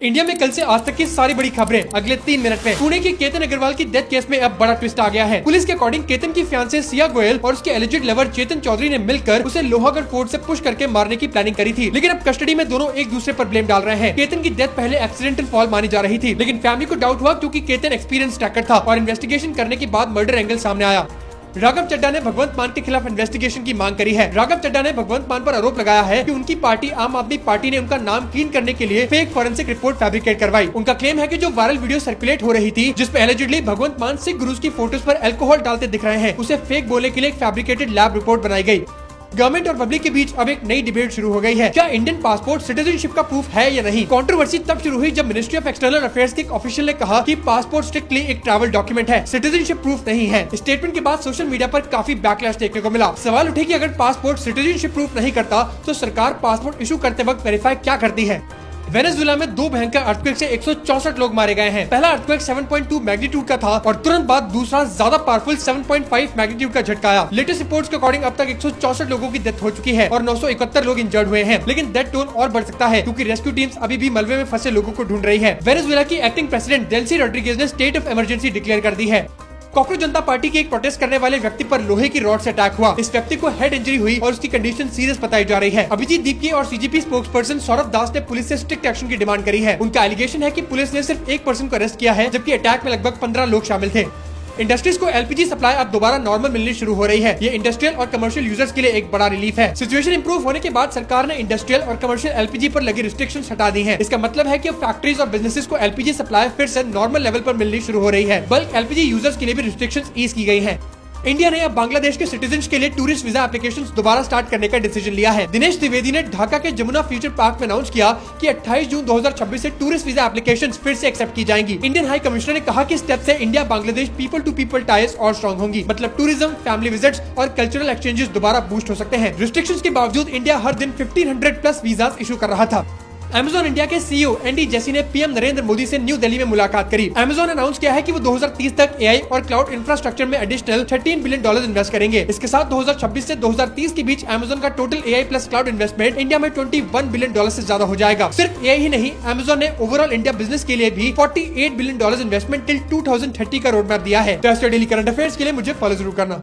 India में कल से आज तक की सारी बड़ी खबरें अगले 3 मिनट में। पुणे के केतन अग्रवाल की डेथ केस में अब बड़ा ट्विस्ट आ गया है। पुलिस के अकॉर्डिंग केतन की फियांसे सिया गोयल और उसके एलिजिड लवर चेतन चौधरी ने मिलकर उसे लोहागढ़ फोर्ट से पुश करके मारने की प्लानिंग करी थी, लेकिन अब कस्टडी में दोनों एक दूसरे पर ब्लेम डाल रहे हैं। केतन की डेथ पहले एक्सीडेंटल फॉल मानी जा रही थी, लेकिन फैमिली को डाउट हुआ क्योंकि केतन एक्सपीरियंस ट्रैकर था और इन्वेस्टिगेशन करने के बाद मर्डर एंगल सामने आया। राघव चड्ढा ने भगवंत मान के खिलाफ इन्वेस्टिगेशन की मांग करी है। राघव चड्ढा ने भगवंत मान पर आरोप लगाया है कि उनकी पार्टी आम आदमी पार्टी ने उनका नाम क्लीन करने के लिए फेक फॉरेंसिक रिपोर्ट फैब्रिकेट करवाई। उनका क्लेम है कि जो वायरल वीडियो सर्कुलेट हो रही थी, जिसमें एलिजिडली भगवंत मान सिख गुरुज की फोटोज पर अल्कोहल डालते दिख रहे हैं, उसे फेक बोलने के लिए एक फैब्रिकेटेड लैब रिपोर्ट बनाई गई। गवर्नमेंट और पब्लिक के बीच अब एक नई डिबेट शुरू हो गई है। क्या इंडियन पासपोर्ट सिटीजनशिप का प्रूफ है या नहीं? कंट्रोवर्सी तब शुरू हुई जब मिनिस्ट्री ऑफ एक्सटर्नल अफेयर्स के एक ऑफिशियल ने कहा कि पासपोर्ट स्ट्रिक्टली एक ट्रैवल डॉक्यूमेंट है, सिटीजनशिप प्रूफ नहीं है। स्टेटमेंट के बाद सोशल मीडिया पर काफी बैकलैश देखने को मिला। सवाल उठे कि अगर पासपोर्ट सिटीजनशिप प्रूफ नहीं करता तो सरकार पासपोर्ट इशू करते वक्त वेरीफाई क्या करती है? वेनेजुएला में 2 भयंकर अर्थक्वेक से 164 लोग मारे गए हैं। पहला अर्थक्वेक 7.2 मैग्नीट्यूड का था और तुरंत बाद दूसरा ज्यादा पावरफुल 7.5 मैग्नीट्यूड का झटका आया। लेटेस्ट रिपोर्ट्स के अकॉर्डिंग अब तक 164 लोगों की डेथ हो चुकी है और 971 लोग इंजर्ड हुए हैं, लेकिन डेथ टोल और बढ़ सकता है क्योंकि रेस्क्यू टीम्स अभी भी मलबे में फंसे लोगों को ढूंढ रही है। वेनेजुएला की एक्टिंग प्रेसिडेंट डेल्सी रोड्रिगेज ने स्टेट ऑफ इमरजेंसी डिक्लेयर कर दी है। कॉकरोच जनता पार्टी के एक प्रोटेस्ट करने वाले व्यक्ति पर लोहे की रॉड से अटैक हुआ। इस व्यक्ति को हेड इंजरी हुई और उसकी कंडीशन सीरियस बताई जा रही है। अभिजीत दीपके और सीजीपी स्पोक्सपर्सन सौरभ दास ने पुलिस से स्ट्रिक्ट एक्शन की डिमांड करी है। उनका एलिगेशन है कि पुलिस ने सिर्फ एक पर्सन को अरेस्ट किया है, जबकि अटैक में लगभग 15 लोग शामिल थे। इंडस्ट्रीज को एलपीजी सप्लाई अब दोबारा नॉर्मल मिलनी शुरू हो रही है। ये इंडस्ट्रियल और कमर्शियल यूजर्स के लिए एक बड़ा रिलीफ है। सिचुएशन इंप्रूव होने के बाद सरकार ने इंडस्ट्रियल और कमर्शियल एलपीजी पर लगी रिस्ट्रिक्शंस हटा दी हैं। इसका मतलब है कि अब फैक्ट्रीज और बिजनेसेस को एलपीजी सप्लाई फिर से नॉर्मल लेवल पर मिलनी शुरू हो रही है। बल्क एलपीजी यूजर्स के लिए भी रिस्ट्रिक्शंस ईज की गई हैं। इंडिया ने अब बांग्लादेश के सिटीजन्स के लिए टूरिस्ट वीजा एप्लीकेशंस दोबारा स्टार्ट करने का डिसीजन लिया है। दिनेश द्विवेदी ने ढाका के जमुना फ्यूचर पार्क में अनाउंस किया कि 28 जून 2026 से टूरिस्ट वीजा एप्लीकेशंस फिर से एक्सेप्ट की जाएंगी। इंडियन हाई कमिश्नर ने कहा कि स्टेप से India Bangladesh people to people ties और स्ट्रॉन्ग होंगी, मतलब टूरिज्म, फैमिली विजिट्स और कल्चरल एक्सचेंजेस दोबारा बूस्ट हो सकते हैं। रिस्ट्रिक्शंस के बावजूद इंडिया हर दिन 1500 प्लस वीजा इशू कर रहा था। Amazon इंडिया के सीईओ एंडी जेसी ने पीएम नरेंद्र मोदी से न्यू दिल्ली में मुलाकात करी। Amazon ने अनाउंस किया है कि वो 2030 तक एआई और क्लाउड इंफ्रास्ट्रक्चर में एडिशनल $13 बिलियन इन्वेस्ट करेंगे। इसके साथ 2026 से 2030 के बीच Amazon का total AI plus cloud investment India में $21 बिलियन से ज्यादा हो जाएगा। सिर्फ एआई ही नहीं, Amazon ने ओवरऑल इंडिया बिजनेस के लिए भी $48 बिलियन इन्वेस्टमेंट टिल 2030 का रोड मैप दिया है। डेली करंट अफेयर्स के लिए मुझे फॉलो जरूर करना।